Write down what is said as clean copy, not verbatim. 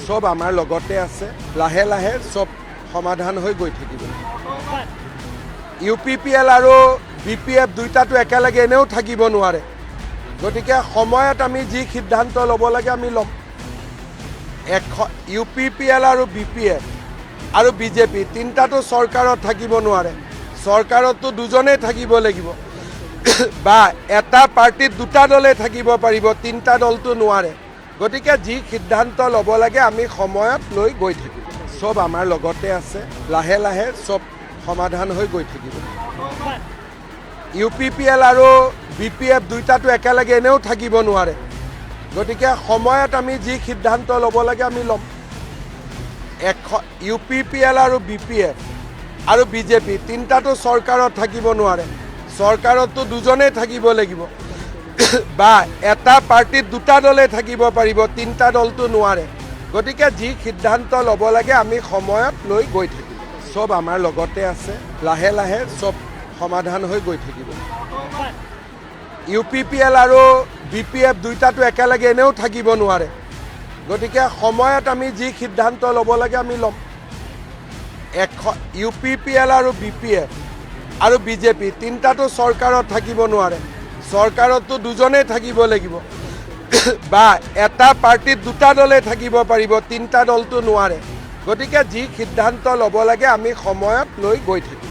সব আমাৰ লগতে আছে, লাহে লাহে সব সমাধান হৈ গৈ থাকিব। UPPL আৰু BPF দুইটাটো একেলগে এনেও থাকিব নোৱাৰে, গতিকে সময়ত আমি যি সিদ্ধান্ত ল'ব লাগে আমি ল'ম। UPPL আৰু BPF আৰু BJP তিনিটাটো চৰকাৰত থাকিব নোৱাৰে, চৰকাৰতো দুজনেই থাকিব লাগিব বা এটা পাৰ্টিত দুটা দলে থাকিব পাৰিব, তিনিটা দলটো নোৱাৰে। গতিকে যি সিদ্ধান্ত ল'ব লাগে আমি সময়ত লৈ গৈ থাকিম। সব আমাৰ লগতে আছে, লাহে লাহে সব সমাধান হৈ গৈ থাকিব। UPPL আৰু BPF দুইটাটো একেলগে এনেও থাকিব নোৱাৰে, গতিকে সময়ত আমি যি সিদ্ধান্ত ল'ব লাগে আমি ল'ম। UPPL আৰু BPF আৰু BJP তিনিটাটো চৰকাৰত থাকিব নোৱাৰে, চৰকাৰতো দুজনেই থাকিব লাগিব বা এটা পাৰ্টিত দুটা দলে থাকিব পাৰিব, তিনিটা দলটো নোৱাৰে। গতিকে যি সিদ্ধান্ত ল'ব লাগে আমি সময়ত লৈ গৈ থাকিম। সব আমাৰ লগতে আছে, লাহে লাহে সব সমাধান হৈ গৈ থাকিব। UPPL আৰু BPF দুইটাটো একেলগে এনেও থাকিব নোৱাৰে, গতিকে সময়ত আমি যি সিদ্ধান্ত ল'ব লাগে আমি ল'ম। UPPL আৰু BPF আৰু BJP তিনিটাটো চৰকাৰত থাকিব নোৱাৰে, চৰকাৰতো দুজনেই থাকিব লাগিব বা এটা পাৰ্টিত দুটা দলে থাকিব পাৰিব, তিনিটা দলটো নোৱাৰে। গতিকে যি সিদ্ধান্ত ল'ব লাগে আমি সময়ত লৈ গৈ থাকিম।